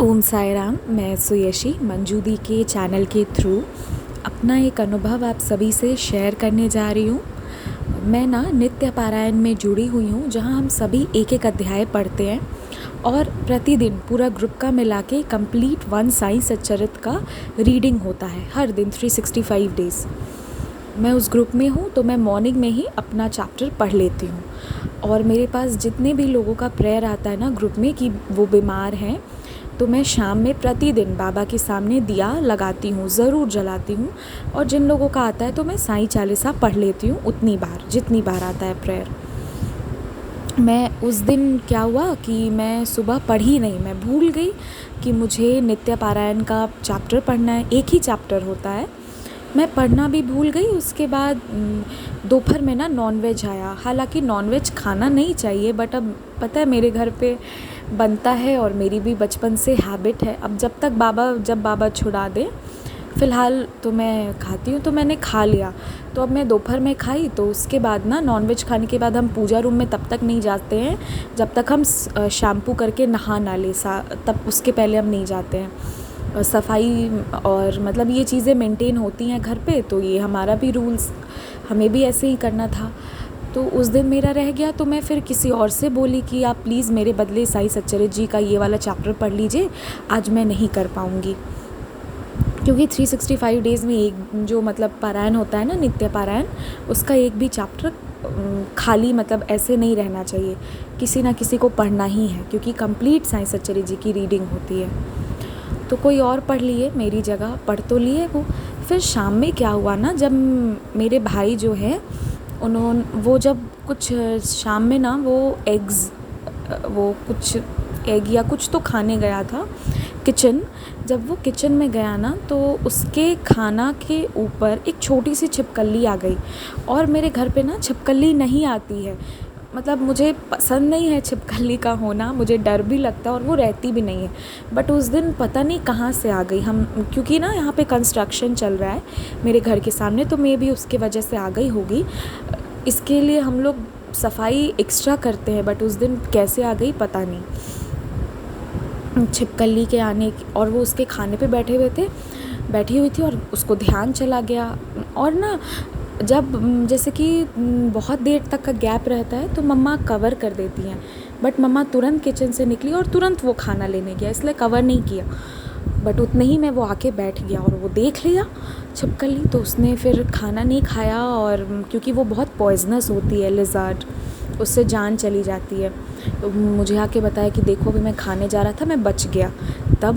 ओम साई राम। मैं सुयशी मंजू दी के चैनल के थ्रू अपना एक अनुभव आप सभी से शेयर करने जा रही हूँ। मैं ना नित्य पारायण में जुड़ी हुई हूँ, जहाँ हम सभी एक एक अध्याय पढ़ते हैं और प्रतिदिन पूरा ग्रुप का मिला के कंप्लीट वन साई सच्चरित का रीडिंग होता है हर दिन 365 डेज़। मैं उस ग्रुप में हूँ तो मैं मॉर्निंग में ही अपना चैप्टर पढ़ लेती हूँ और मेरे पास जितने भी लोगों का प्रेयर आता है ना ग्रुप में कि वो बीमार हैं, तो मैं शाम में प्रतिदिन बाबा के सामने दिया लगाती हूँ, ज़रूर जलाती हूँ। और जिन लोगों का आता है तो मैं साईं चालीसा पढ़ लेती हूँ उतनी बार जितनी बार आता है प्रेयर। मैं उस दिन क्या हुआ कि मैं सुबह पढ़ी नहीं, मैं भूल गई कि मुझे नित्य पारायण का चैप्टर पढ़ना है। एक ही चैप्टर होता है, मैं पढ़ना भी भूल गई। उसके बाद दोपहर में ना नॉनवेज आया। हालांकि नॉनवेज खाना नहीं चाहिए, बट अब पता है मेरे घर पे बनता है और मेरी भी बचपन से हैबिट है। अब जब बाबा छुड़ा दे, फ़िलहाल तो मैं खाती हूँ, तो मैंने खा लिया। तो अब मैं दोपहर में खाई, तो उसके बाद ना नॉनवेज खाने के बाद हम पूजा रूम में तब तक नहीं जाते हैं जब तक हम शैम्पू करके नहा ना ले, तब उसके पहले हम नहीं जाते हैं। सफाई और मतलब ये चीज़ें मेंटेन होती हैं घर पे, तो ये हमारा भी रूल्स, हमें भी ऐसे ही करना था। तो उस दिन मेरा रह गया, तो मैं फिर किसी और से बोली कि आप प्लीज़ मेरे बदले साई सच्चरित जी का ये वाला चैप्टर पढ़ लीजिए, आज मैं नहीं कर पाऊँगी। क्योंकि 365 डेज़ में एक जो मतलब पारायण होता है ना, नित्य पारायण, उसका एक भी चैप्टर खाली मतलब ऐसे नहीं रहना चाहिए, किसी ना किसी को पढ़ना ही है, क्योंकि कंप्लीट साई सच्चरित जी की रीडिंग होती है। तो कोई और पढ़ लिए मेरी जगह, पढ़ तो लिए वो। फिर शाम में क्या हुआ ना, जब मेरे भाई जो है वो जब कुछ शाम में ना वो कुछ एग या कुछ तो खाने गया था किचन। जब वो किचन में गया ना, तो उसके खाना के ऊपर एक छोटी सी छिपकली आ गई। और मेरे घर पे ना छिपकली नहीं आती है, मतलब मुझे पसंद नहीं है छिपकली का होना, मुझे डर भी लगता है और वो रहती भी नहीं है। बट उस दिन पता नहीं कहाँ से आ गई, हम क्योंकि ना यहाँ पे कंस्ट्रक्शन चल रहा है मेरे घर के सामने, तो मे भी उसके वजह से आ गई होगी। इसके लिए हम लोग सफाई एक्स्ट्रा करते हैं, बट उस दिन कैसे आ गई पता नहीं छिपकली के आने। और वो उसके खाने पे बैठी हुई थी और उसको ध्यान चला गया। और ना जब जैसे कि बहुत देर तक का गैप रहता है तो मम्मा कवर कर देती हैं, बट मम्मा तुरंत किचन से निकली और तुरंत वो खाना लेने गया, इसलिए कवर नहीं किया। बट उतने ही में वो आके बैठ गया और वो देख लिया छिपकली, तो उसने फिर खाना नहीं खाया। और क्योंकि वो बहुत पॉइजनस होती है, लिज़र्ड, उससे जान चली जाती है। तो मुझे आके बताया कि देखो अभी मैं खाने जा रहा था, मैं बच गया। तब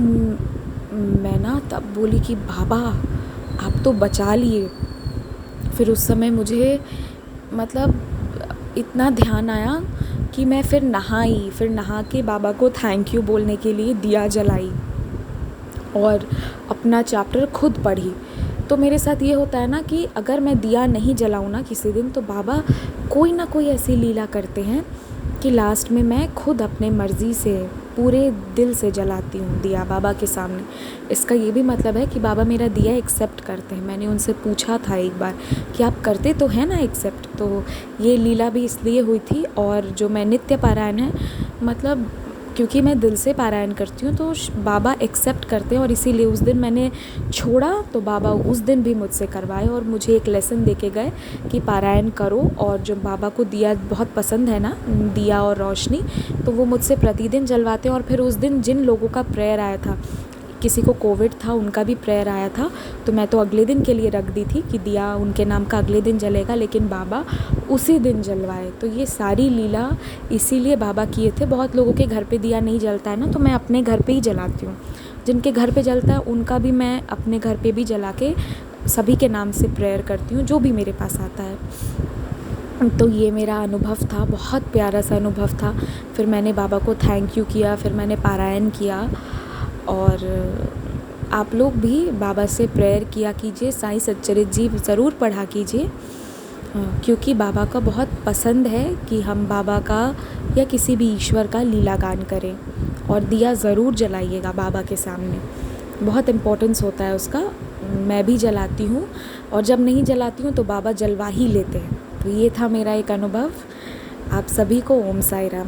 मैं तब बोली कि बाबा आप तो बचा लिए। फिर उस समय मुझे मतलब इतना ध्यान आया कि मैं फिर नहा के बाबा को थैंक यू बोलने के लिए दिया जलाई और अपना चैप्टर खुद पढ़ी। तो मेरे साथ ये होता है ना कि अगर मैं दिया नहीं जलाऊँ ना किसी दिन, तो बाबा कोई ना कोई ऐसी लीला करते हैं कि लास्ट में मैं खुद अपने मर्ज़ी से पूरे दिल से जलाती हूँ दिया बाबा के सामने। इसका ये भी मतलब है कि बाबा मेरा दिया एक्सेप्ट करते हैं। मैंने उनसे पूछा था एक बार कि आप करते तो हैं ना एक्सेप्ट, तो ये लीला भी इसलिए हुई थी। और जो मैं नित्य पारायण है, मतलब क्योंकि मैं दिल से पारायण करती हूँ, तो बाबा एक्सेप्ट करते हैं। और इसीलिए उस दिन मैंने छोड़ा तो बाबा उस दिन भी मुझसे करवाए और मुझे एक लेसन दे के गए कि पारायण करो। और जो बाबा को दिया बहुत पसंद है ना, दिया और रोशनी, तो वो मुझसे प्रतिदिन जलवाते हैं। और फिर उस दिन जिन लोगों का प्रेयर आया था, किसी को कोविड था, उनका भी प्रेयर आया था, तो मैं तो अगले दिन के लिए रख दी थी कि दिया उनके नाम का अगले दिन जलेगा, लेकिन बाबा उसी दिन जलवाए। तो ये सारी लीला इसीलिए बाबा किए थे। बहुत लोगों के घर पे दिया नहीं जलता है ना, तो मैं अपने घर पे ही जलाती हूँ। जिनके घर पे जलता है उनका भी मैं अपने घर पे भी जला के सभी के नाम से प्रेयर करती हूँ, जो भी मेरे पास आता है। तो ये मेरा अनुभव था, बहुत प्यारा सा अनुभव था। फिर मैंने बाबा को थैंक यू किया, फिर मैंने पारायण किया। और आप लोग भी बाबा से प्रेयर किया कीजिए, साईं सच्चरित जी ज़रूर पढ़ा कीजिए, क्योंकि बाबा का बहुत पसंद है कि हम बाबा का या किसी भी ईश्वर का लीला गान करें। और दिया ज़रूर जलाइएगा बाबा के सामने, बहुत इम्पोर्टेंस होता है उसका। मैं भी जलाती हूँ और जब नहीं जलाती हूँ तो बाबा जलवा ही लेते हैं। तो ये था मेरा एक अनुभव। आप सभी को ओम साई राम।